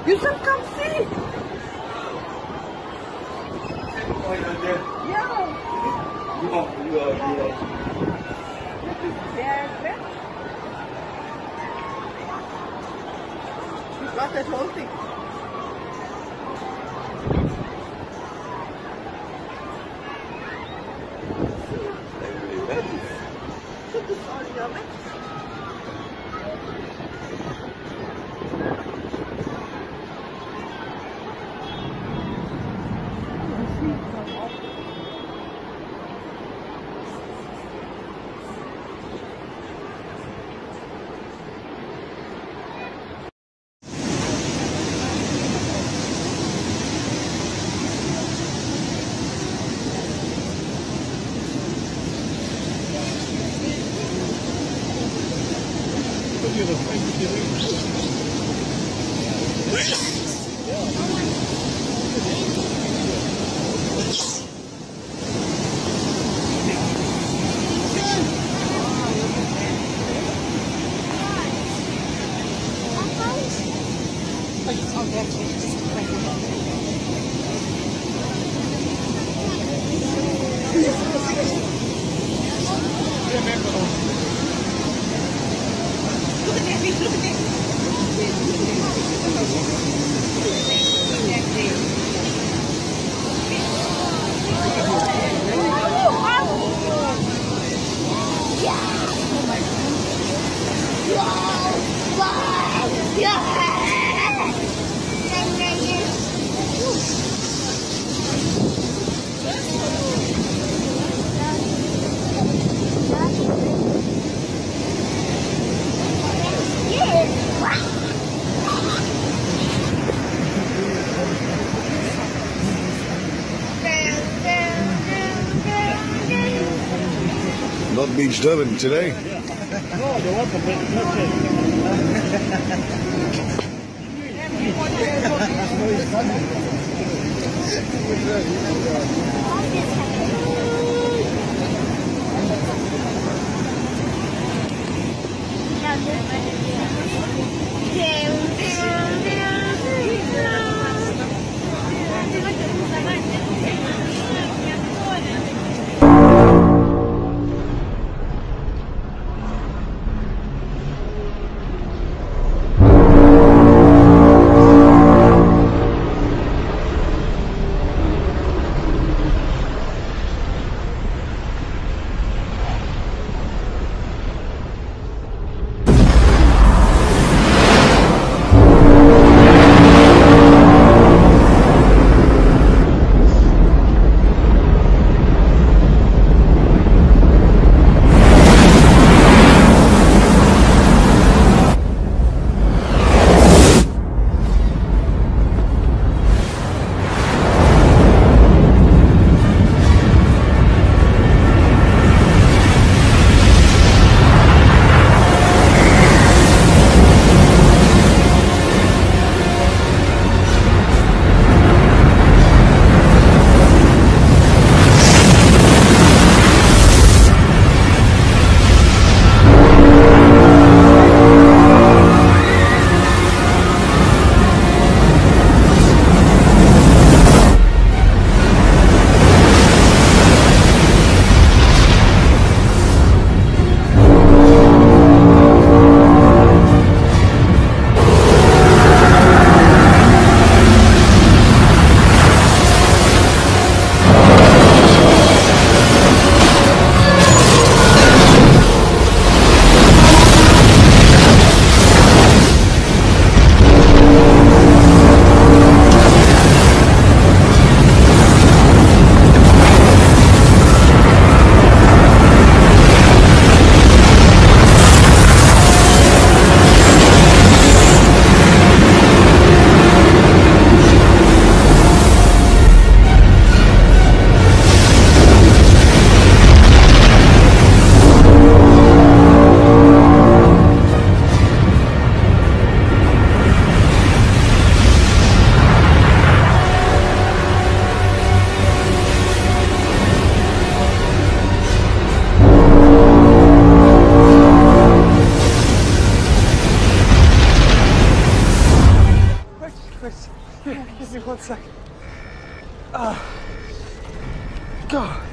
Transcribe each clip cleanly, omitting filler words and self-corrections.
You should come see. Yeah. You got that whole thing. Not beach diving today. No, there was a bit God.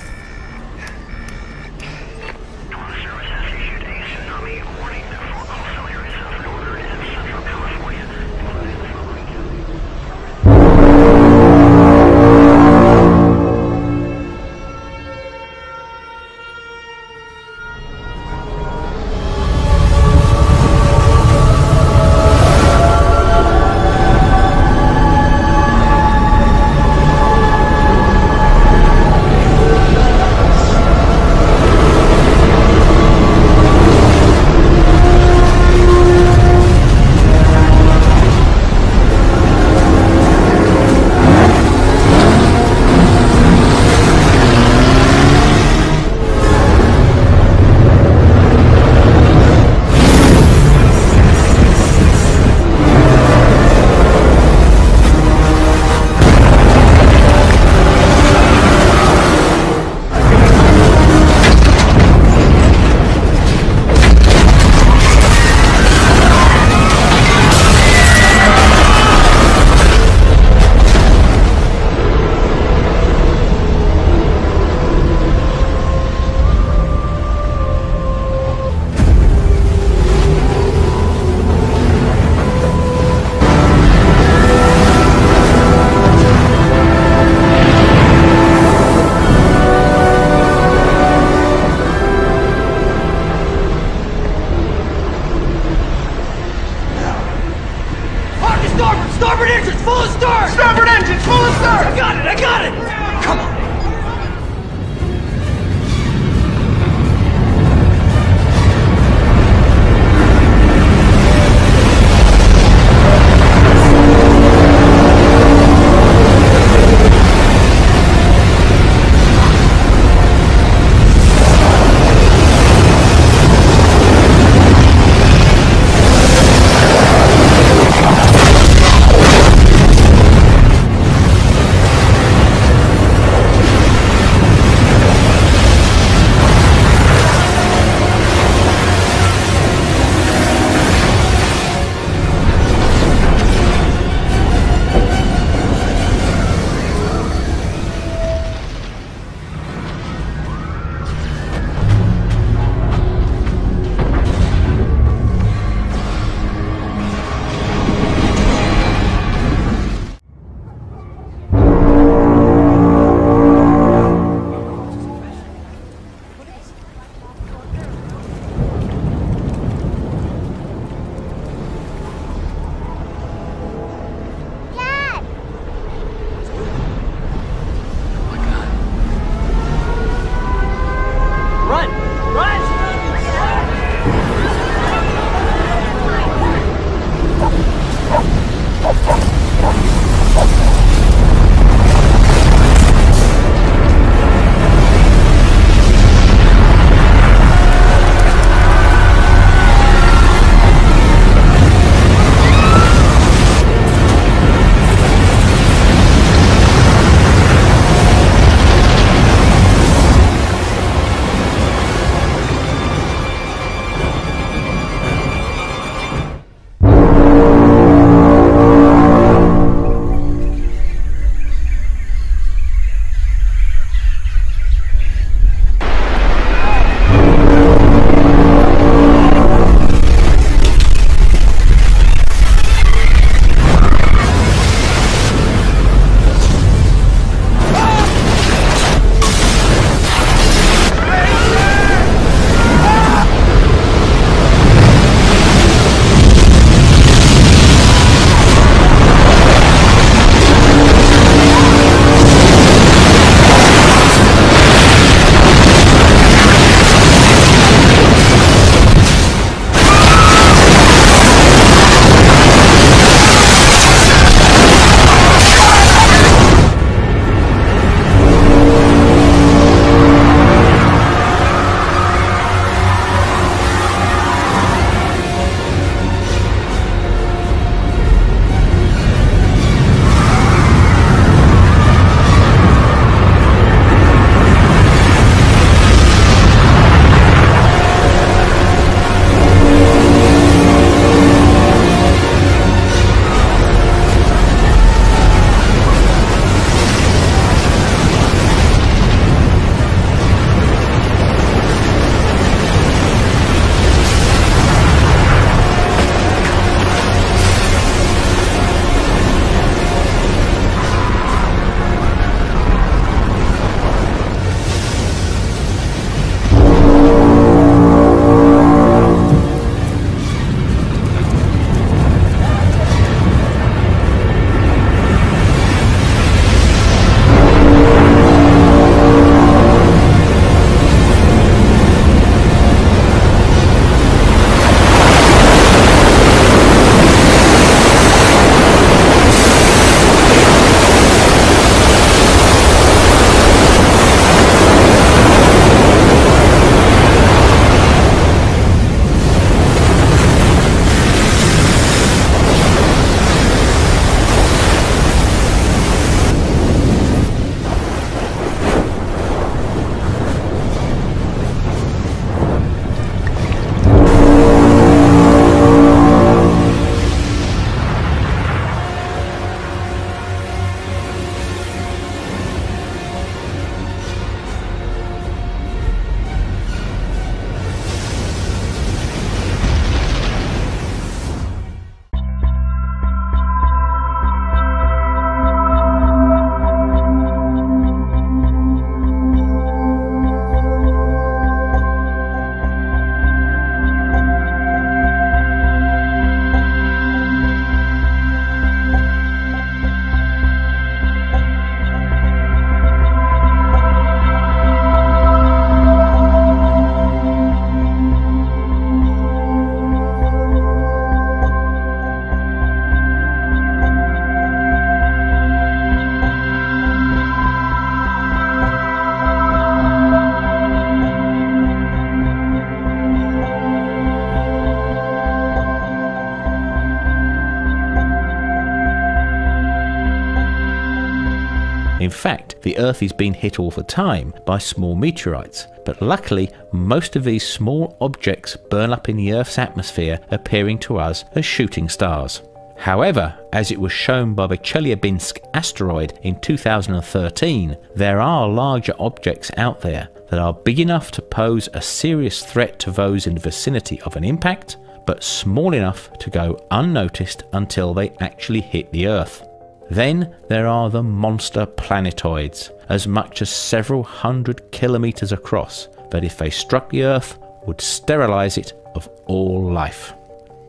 The Earth is being hit all the time by small meteorites, but luckily most of these small objects burn up in the Earth's atmosphere, appearing to us as shooting stars. However, as it was shown by the Chelyabinsk asteroid in 2013, there are larger objects out there that are big enough to pose a serious threat to those in the vicinity of an impact, but small enough to go unnoticed until they actually hit the Earth. Then there are the monster planetoids, as much as several hundred kilometers across, that if they struck the Earth would sterilize it of all life.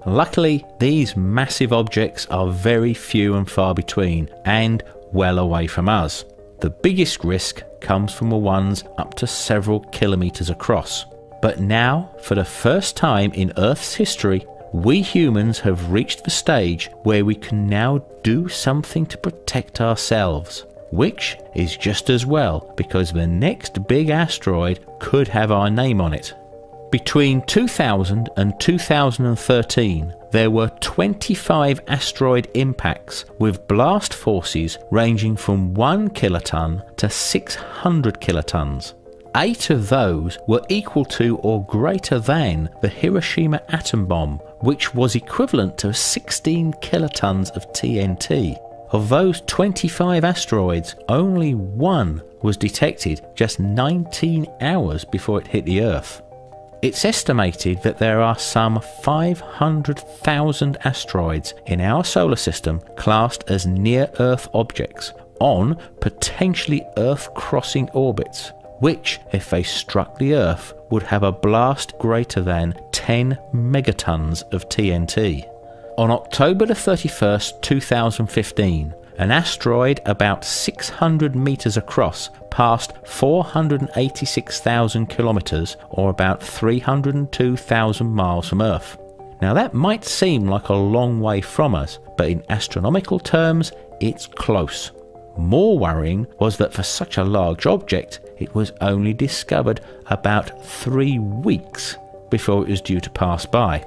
Luckily, these massive objects are very few and far between and well away from us. The biggest risk comes from the ones up to several kilometers across. But now, for the first time in Earth's history, we humans have reached the stage where we can now do something to protect ourselves, which is just as well because the next big asteroid could have our name on it. Between 2000 and 2013, there were 25 asteroid impacts with blast forces ranging from 1 kiloton to 600 kilotons. 8 of those were equal to or greater than the Hiroshima atom bomb, which was equivalent to 16 kilotons of TNT. Of those 25 asteroids, only one was detected just 19 hours before it hit the Earth. It's estimated that there are some 500,000 asteroids in our solar system classed as near-Earth objects on potentially Earth-crossing orbits, which, if they struck the Earth, would have a blast greater than 10 megatons of TNT. On October the 31st, 2015, an asteroid about 600 meters across passed 486,000 kilometers, or about 302,000 miles from Earth. Now that might seem like a long way from us, but in astronomical terms, it's close. More worrying was that for such a large object, it was only discovered about 3 weeks before it was due to pass by.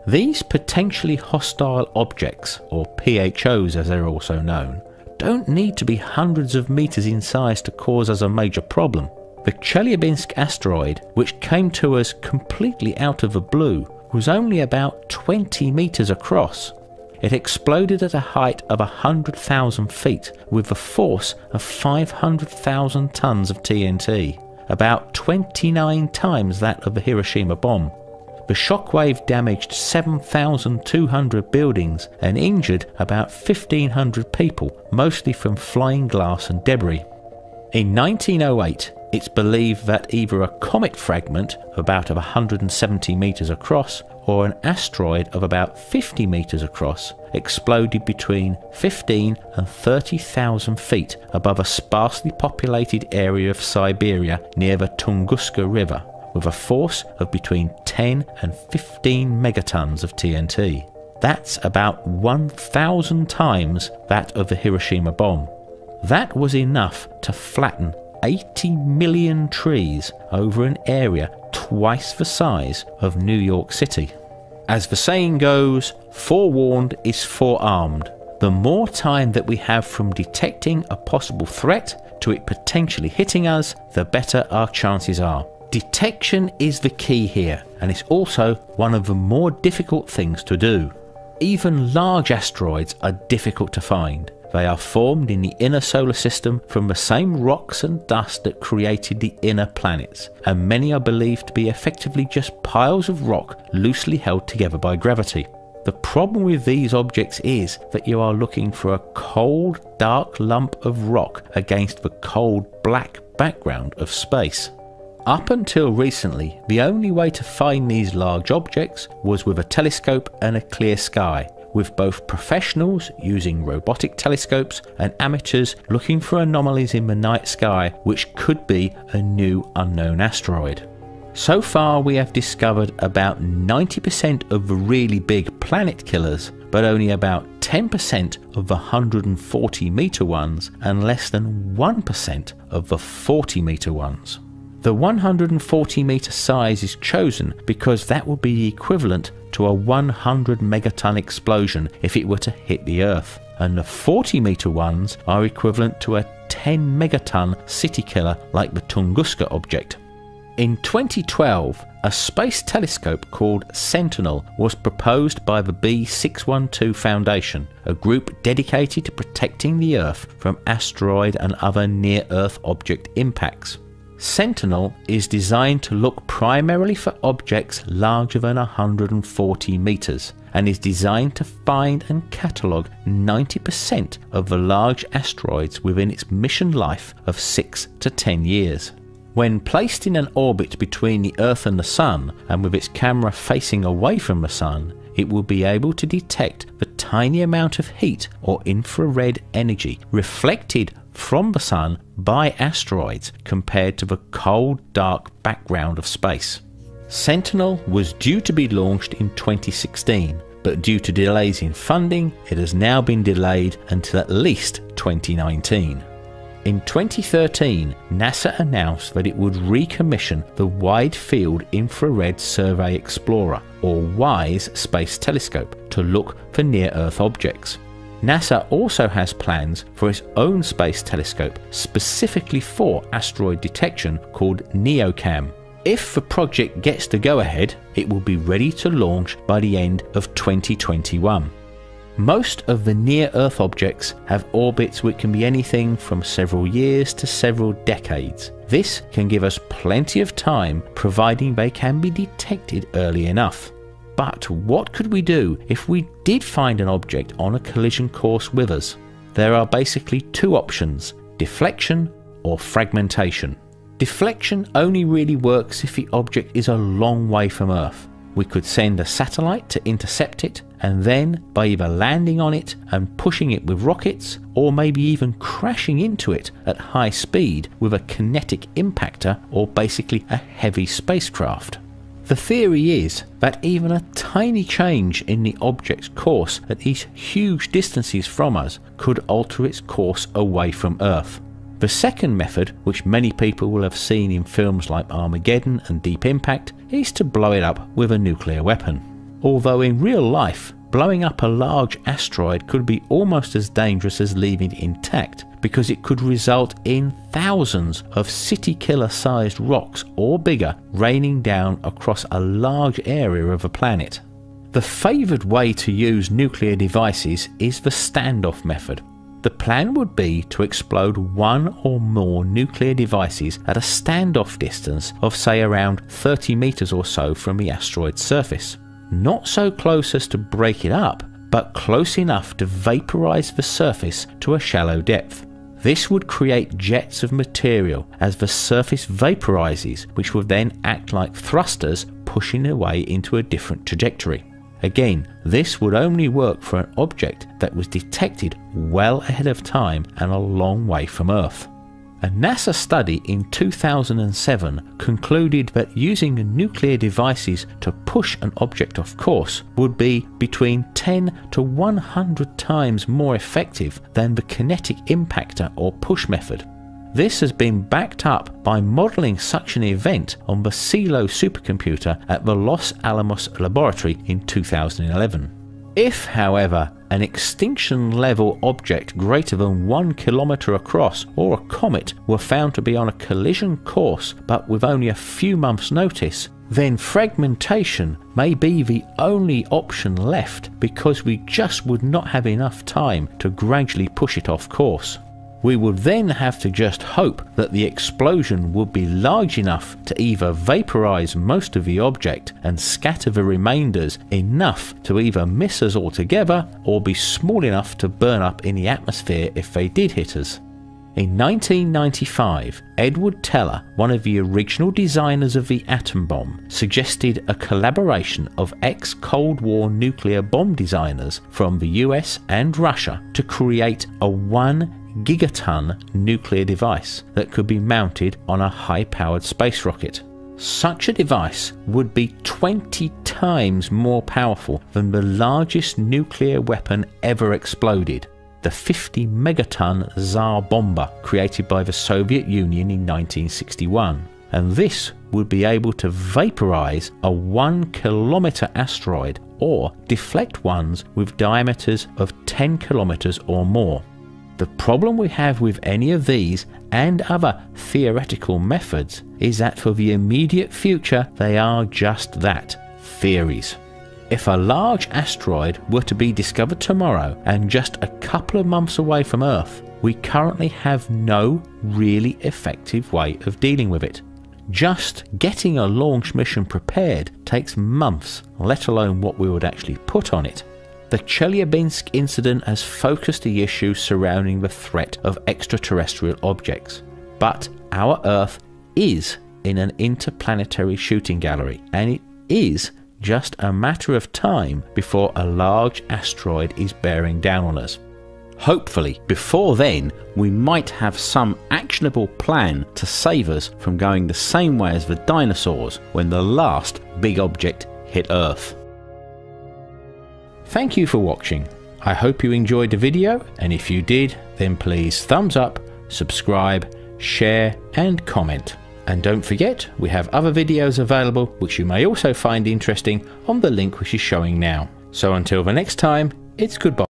These potentially hostile objects, or PHOs as they're also known, don't need to be hundreds of meters in size to cause us a major problem. The Chelyabinsk asteroid, which came to us completely out of the blue, was only about 20 meters across. It exploded at a height of 100,000 feet with a force of 500,000 tons of TNT, about 29 times that of the Hiroshima bomb. The shockwave damaged 7,200 buildings and injured about 1,500 people, mostly from flying glass and debris. In 1908, it's believed that either a comet fragment of about 170 meters across or an asteroid of about 50 meters across exploded between 15 and 30,000 feet above a sparsely populated area of Siberia near the Tunguska River, with a force of between 10 and 15 megatons of TNT. That's about 1,000 times that of the Hiroshima bomb. That was enough to flatten 80 million trees over an area twice the size of New York City. As the saying goes, forewarned is forearmed. The more time that we have from detecting a possible threat to it potentially hitting us, the better our chances are. Detection is the key here, and it's also one of the more difficult things to do. Even large asteroids are difficult to find. They are formed in the inner solar system from the same rocks and dust that created the inner planets, and many are believed to be effectively just piles of rock loosely held together by gravity. The problem with these objects is that you are looking for a cold, dark lump of rock against the cold, black background of space. Up until recently, the only way to find these large objects was with a telescope and a clear sky, with both professionals using robotic telescopes and amateurs looking for anomalies in the night sky which could be a new unknown asteroid. So far we have discovered about 90% of the really big planet killers, but only about 10% of the 140 meter ones and less than 1% of the 40 meter ones. The 140 meter size is chosen because that would be equivalent to a 100 megaton explosion if it were to hit the Earth, and the 40 meter ones are equivalent to a 10 megaton city killer like the Tunguska object. In 2012, a space telescope called Sentinel was proposed by the B612 Foundation, a group dedicated to protecting the Earth from asteroid and other near-Earth object impacts. Sentinel is designed to look primarily for objects larger than 140 meters and is designed to find and catalogue 90% of the large asteroids within its mission life of 6 to 10 years. When placed in an orbit between the Earth and the Sun, and with its camera facing away from the Sun, it will be able to detect the tiny amount of heat or infrared energy reflected from the Sun by asteroids compared to the cold, dark background of space. Sentinel was due to be launched in 2016, but due to delays in funding, it has now been delayed until at least 2019. In 2013, NASA announced that it would recommission the Wide Field Infrared Survey Explorer, or WISE space telescope, to look for near-Earth objects. NASA also has plans for its own space telescope specifically for asteroid detection called NEOCAM. If the project gets the go-ahead, it will be ready to launch by the end of 2021. Most of the near-Earth objects have orbits which can be anything from several years to several decades. This can give us plenty of time, providing they can be detected early enough. But what could we do if we did find an object on a collision course with us? There are basically two options: deflection or fragmentation. Deflection only really works if the object is a long way from Earth. We could send a satellite to intercept it, and then by either landing on it and pushing it with rockets, or maybe even crashing into it at high speed with a kinetic impactor, or basically a heavy spacecraft. The theory is that even a tiny change in the object's course at these huge distances from us could alter its course away from Earth. The second method, which many people will have seen in films like Armageddon and Deep Impact, is to blow it up with a nuclear weapon. Although in real life, blowing up a large asteroid could be almost as dangerous as leaving it intact, because it could result in thousands of city-killer-sized rocks or bigger raining down across a large area of the planet. The favoured way to use nuclear devices is the standoff method. The plan would be to explode one or more nuclear devices at a standoff distance of say around 30 meters or so from the asteroid's surface. Not so close as to break it up, but close enough to vaporize the surface to a shallow depth. This would create jets of material as the surface vaporizes, which would then act like thrusters pushing away into a different trajectory. Again, this would only work for an object that was detected well ahead of time and a long way from Earth. A NASA study in 2007 concluded that using nuclear devices to push an object off course would be between 10 to 100 times more effective than the kinetic impactor or push method. This has been backed up by modelling such an event on the CELO supercomputer at the Los Alamos laboratory in 2011. If, however, an extinction-level object greater than 1 kilometre across or a comet were found to be on a collision course but with only a few months' notice, then fragmentation may be the only option left, because we just would not have enough time to gradually push it off course. We would then have to just hope that the explosion would be large enough to either vaporize most of the object and scatter the remainders enough to either miss us altogether, or be small enough to burn up in the atmosphere if they did hit us. In 1995, Edward Teller, one of the original designers of the atom bomb, suggested a collaboration of ex-Cold War nuclear bomb designers from the US and Russia to create a 1 gigaton nuclear device that could be mounted on a high-powered space rocket. Such a device would be 20 times more powerful than the largest nuclear weapon ever exploded, the 50 megaton Tsar bomber created by the Soviet Union in 1961. And this would be able to vaporize a 1 kilometer asteroid or deflect ones with diameters of 10 kilometers or more. The problem we have with any of these and other theoretical methods is that for the immediate future they are just that, theories. If a large asteroid were to be discovered tomorrow and just a couple of months away from Earth, we currently have no really effective way of dealing with it. Just getting a launch mission prepared takes months, let alone what we would actually put on it. The Chelyabinsk incident has focused the issue surrounding the threat of extraterrestrial objects. But our Earth is in an interplanetary shooting gallery, and it is just a matter of time before a large asteroid is bearing down on us. Hopefully, before then, we might have some actionable plan to save us from going the same way as the dinosaurs when the last big object hit Earth. Thank you for watching. I hope you enjoyed the video, and if you did, then please thumbs up, subscribe, share and comment. And don't forget, we have other videos available which you may also find interesting on the link which is showing now. So until the next time, it's goodbye.